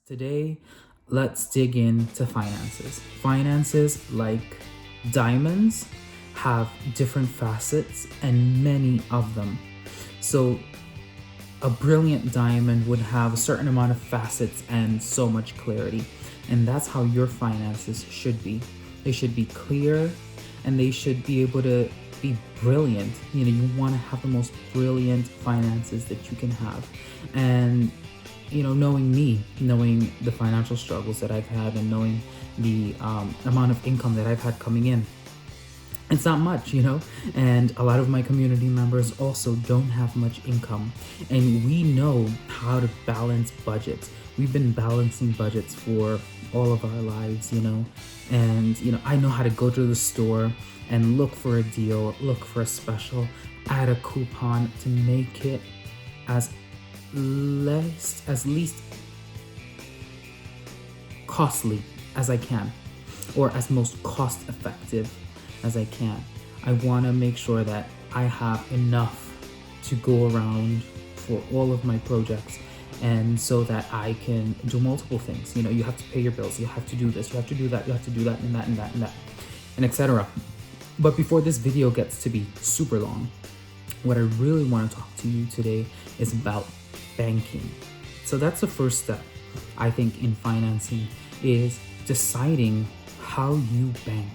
Today, let's dig into finances. Finances, like diamonds, have different facets and many of them. So, a brilliant diamond would have a certain amount of facets and so much clarity. And that's how your finances should be. They should be clear and they should be able to be brilliant. You want to have the most brilliant finances that you can have. And knowing me, knowing the financial struggles that I've had, and knowing the amount of income that I've had coming in, it's not much, and a lot of my community members also don't have much income, and we know how to balance budgets. We've been balancing budgets for all of our lives, and I know how to go to the store and look for a deal, look for a special, add a coupon to make it as least costly as I can, or as most cost effective as I can. I want to make sure that I have enough to go around for all of my projects, and so that I can do multiple things. You have to pay your bills, you have to do this, you have to do that, you have to do that and that and that and that, and etc. But before this video gets to be super long, what I really want to talk to you today is about banking. So that's the first step, I think, in financing, is deciding how you bank.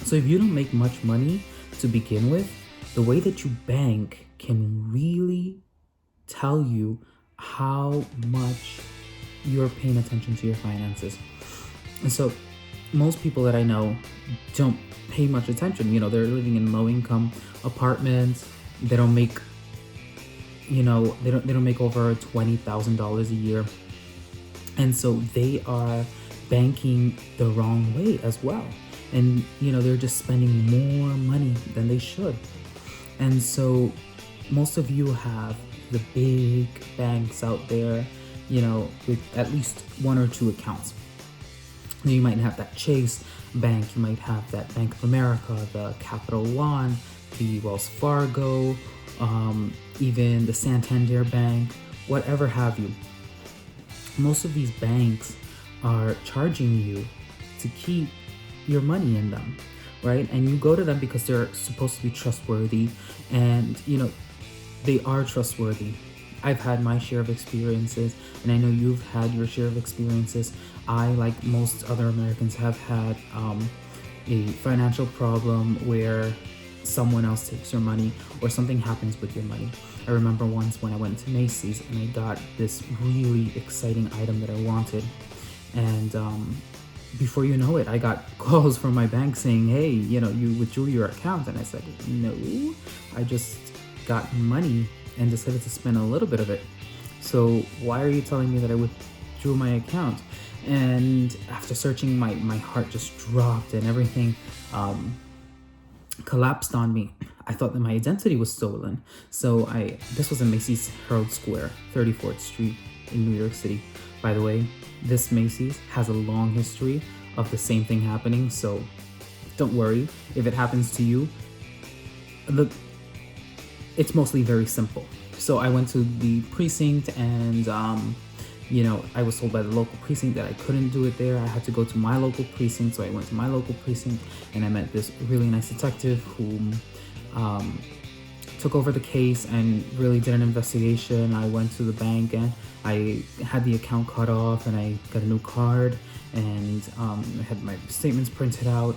So if you don't make much money to begin with, the way that you bank can really tell you how much you're paying attention to your finances. And so most people that I know don't pay much attention. They're living in low income apartments. They don't make they don't make over $20,000 a year, and so they are banking the wrong way as well, and they're just spending more money than they should. And so most of you have the big banks out there, with at least one or two accounts. You might have that Chase Bank, you might have that Bank of America, the Capital One, the Wells Fargo, even the Santander Bank, whatever have you. Most of these banks are charging you to keep your money in them, right? And you go to them because they're supposed to be trustworthy, and they are trustworthy. I've had my share of experiences, and I know you've had your share of experiences. I, like most other Americans, have had a financial problem where someone else takes your money or something happens with your money. I remember once when I went to Macy's and I got this really exciting item that I wanted, and before you know it, I got calls from my bank saying, hey, you withdrew your account. And I said, no, I just got money and decided to spend a little bit of it. So why are you telling me that I withdrew my account? And after searching, my heart just dropped and everything collapsed on me. I thought that my identity was stolen. So this was in Macy's Herald Square, 34th Street in New York City. By the way, this Macy's has a long history of the same thing happening, so don't worry if it happens to you. It's mostly very simple. So I went to the precinct, and I was told by the local precinct that I couldn't do it there. I had to go to my local precinct. So I went to my local precinct, and I met this really nice detective who took over the case and really did an investigation. I went to the bank and I had the account cut off, and I got a new card, and I had my statements printed out.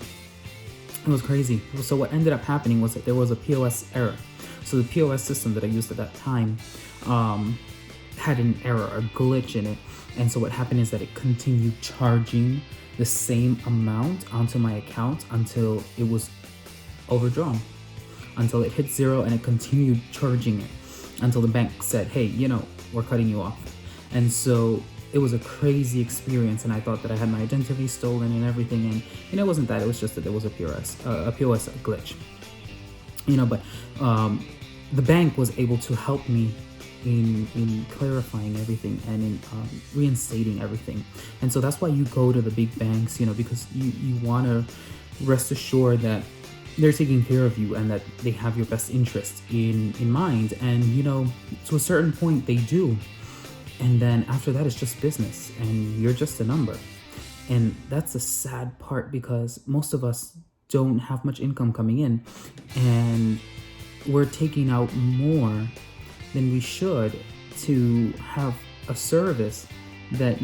It was crazy. So what ended up happening was that there was a POS error. So the POS system that I used at that time had an error, a glitch in it. And so what happened is that it continued charging the same amount onto my account until it was overdrawn, until it hit zero, and it continued charging it until the bank said, hey, we're cutting you off. And so it was a crazy experience, and I thought that I had my identity stolen and everything, and it wasn't that. It was just that there was a POS glitch, but the bank was able to help me in clarifying everything and in reinstating everything. And so that's why you go to the big banks, because you want to rest assured that they're taking care of you and that they have your best interest in mind. And to a certain point they do. And then after that, it's just business and you're just a number. And that's a sad part because most of us don't have much income coming in, and we're taking out more than we should to have a service that,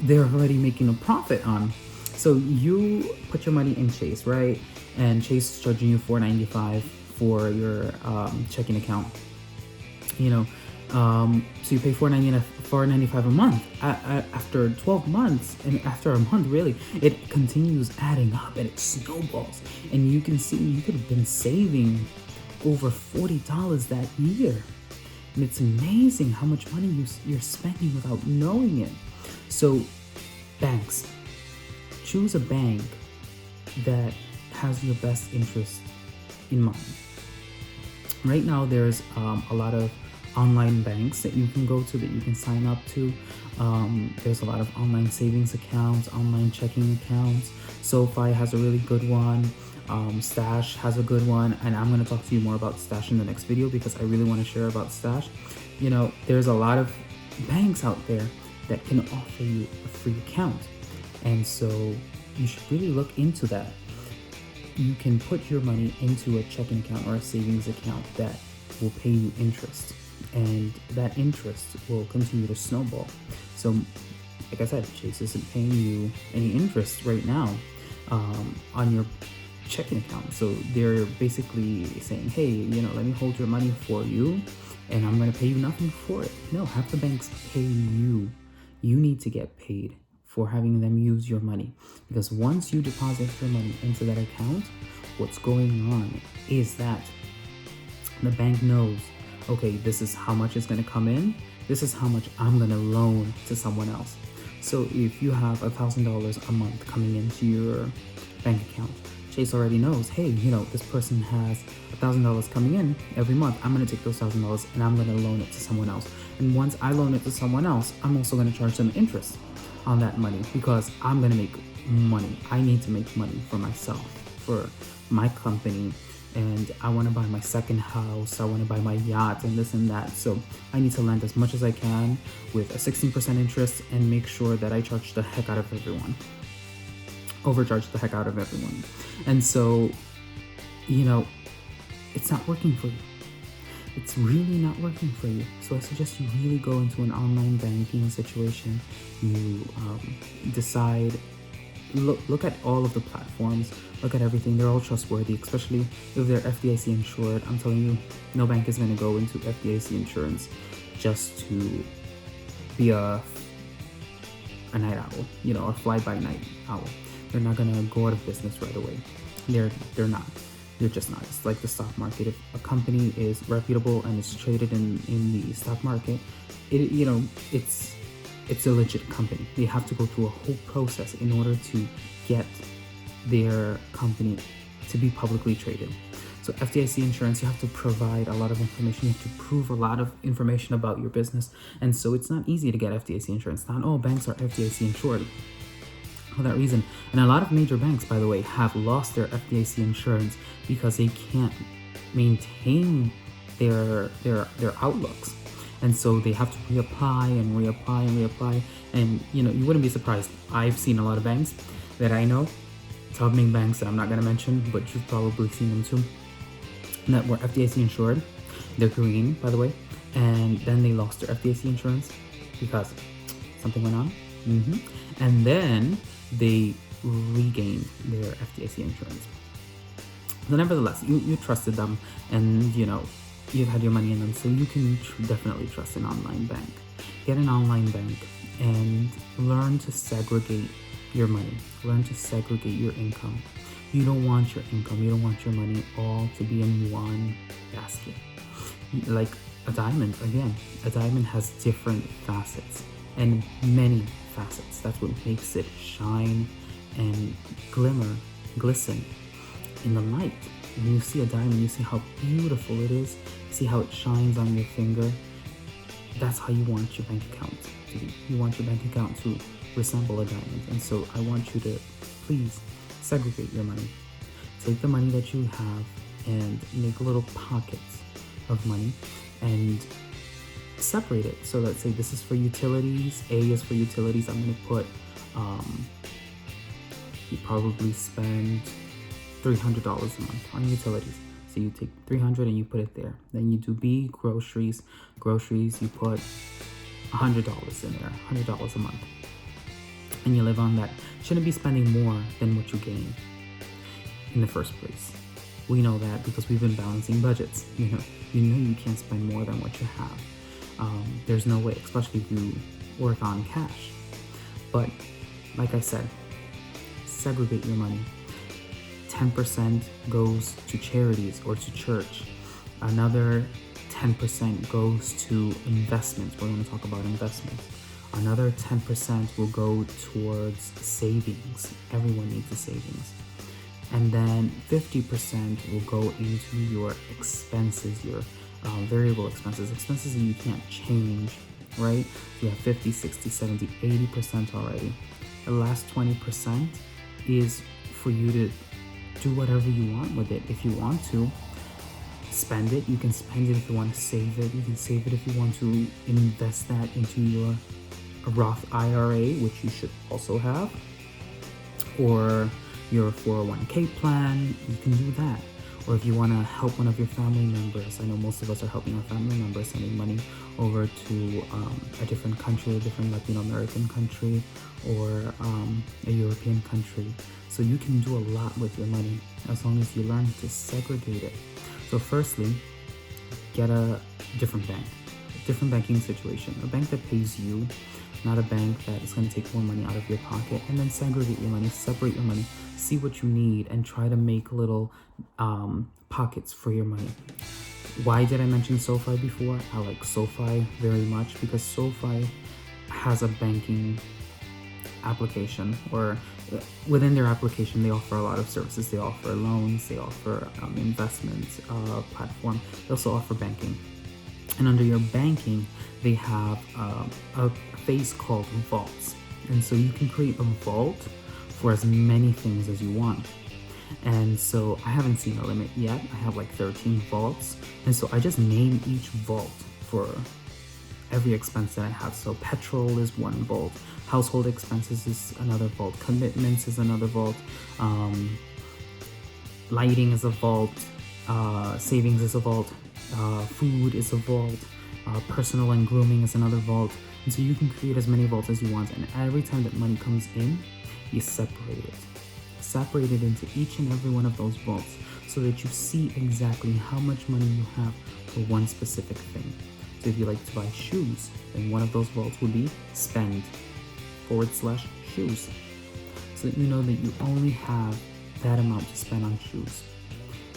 they're already making a profit on. So you put your money in Chase, right? And Chase is charging you $4.95 for your checking account. So you pay $4.95 a month. After 12 months, and after a month, really, it continues adding up and it snowballs. And you can see you could have been saving over $40 that year. And it's amazing how much money you're spending without knowing it. So, banks. Choose a bank that has your best interest in mind. Right now, there's a lot of online banks that you can go to, that you can sign up to. There's a lot of online savings accounts, online checking accounts. SoFi has a really good one. Stash has a good one, and I'm going to talk to you more about Stash in the next video because I really want to share about Stash. There's a lot of banks out there that can offer you a free account, and so you should really look into that. You can put your money into a checking account or a savings account that will pay you interest, and that interest will continue to snowball. So like I said, Chase isn't paying you any interest right now on your checking account. So they're basically saying, hey, let me hold your money for you and I'm going to pay you nothing for it. No, have the banks pay you. You need to get paid for having them use your money, because once you deposit your money into that account, what's going on is that the bank knows, okay, this is how much is going to come in, this is how much I'm going to loan to someone else. So if you have $1,000 a month coming into your bank account, Chase already knows, hey, this person has $1,000 coming in every month. I'm going to take those $1,000 and I'm going to loan it to someone else. And once I loan it to someone else, I'm also going to charge them interest on that money, because I'm going to make money. I need to make money for myself, for my company, and I want to buy my second house, I want to buy my yacht and this and that. So I need to lend as much as I can with a 16% interest and make sure that I charge the heck out of everyone. Overcharge the heck out of everyone. And so, it's not working for you. It's really not working for you. So I suggest you really go into an online banking situation. You decide, look at all of the platforms, look at everything. They're all trustworthy, especially if they're FDIC insured. I'm telling you, no bank is going to go into FDIC insurance just to be a night owl, a fly-by-night owl. They're not going to go out of business right away. They're not. They're just not. It's like the stock market. If a company is reputable and is traded in the stock market, it's a legit company. They have to go through a whole process in order to get their company to be publicly traded. So FDIC insurance, you have to provide a lot of information. You have to prove a lot of information about your business. And so it's not easy to get FDIC insurance. Not all banks are FDIC insured for that reason. And a lot of major banks, by the way, have lost their FDIC insurance because they can't maintain their outlooks. And so they have to reapply. And you wouldn't be surprised. I've seen a lot of banks that I know, top name banks that I'm not going to mention, but you've probably seen them too, that were FDIC insured. They're green, by the way. And then they lost their FDIC insurance because something went on. And then they regained their FDIC insurance. So nevertheless, you trusted them, and you've had your money in them, so you can definitely trust an online bank. Get an online bank and learn to segregate your money. Learn to segregate your income. You don't want your income, you don't want your money all to be in one basket. Like a diamond, again, a diamond has different facets and many facets. That's what makes it shine and glisten in the light. When you see a diamond, you see how beautiful it is, see how it shines on your finger. That's how you want your bank account to be. You want your bank account to resemble a diamond. And so I want you to please segregate your money. Take the money that you have and make little pockets of money and separate it. So let's say this is for utilities. A is for utilities. I'm going to put, you probably spend $300 a month on utilities. So you take 300 and you put it there. Then you do B, groceries. Groceries, you put $100 in there, $100 a month. And you live on that. Shouldn't be spending more than what you gain in the first place. We know that because we've been balancing budgets. You know you can't spend more than what you have. There's no way, especially if you work on cash. But like I said, segregate your money. 10% goes to charities or to church. Another 10% goes to investments. We're going to talk about investments. Another 10% will go towards savings. Everyone needs a savings. And then 50% will go into your expenses, your variable expenses that you can't change, right? You have 50, 60, 70, 80% already. The last 20% is for you to do whatever you want with it. If you want to spend it, you can spend it. If you want to save it, you can save it. If you want to invest that into your Roth IRA, which you should also have, or your 401k plan, you can do that. Or if you want to help one of your family members, I know most of us are helping our family members, sending money over to a different country, a different Latino American country, or a European country. So you can do a lot with your money as long as you learn to segregate it. So firstly, get a different bank, a different banking situation, a bank that pays you, not a bank that is going to take more money out of your pocket. And then segregate your money, separate your money, see what you need, and try to make little pockets for your money. Why did I mention SoFi before? I like SoFi very much because SoFi has a banking application, or within their application they offer a lot of services. They offer loans, they offer investment platform, they also offer banking. And under your banking they have a phase called vaults, and so you can create a vault for as many things as you want. And so I haven't seen a limit yet. I have like 13 vaults, and so I just name each vault for every expense that I have. So petrol is one vault, household expenses is another vault, commitments is another vault, lighting is a vault, savings is a vault, food is a vault, personal and grooming is another vault. And so you can create as many vaults as you want, and every time that money comes in, you separate it. Separate it into each and every one of those vaults so that you see exactly how much money you have for one specific thing. So if you like to buy shoes, then one of those vaults would be spend / shoes. So that you know that you only have that amount to spend on shoes.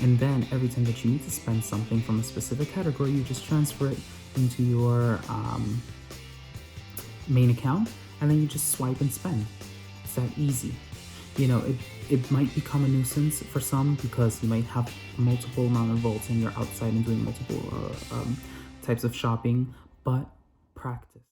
And then every time that you need to spend something from a specific category, you just transfer it into your main account, and then you just swipe and spend. It's that easy. You know, it might become a nuisance for some because you might have multiple amount of vaults and you're outside and doing multiple types of shopping, but practice.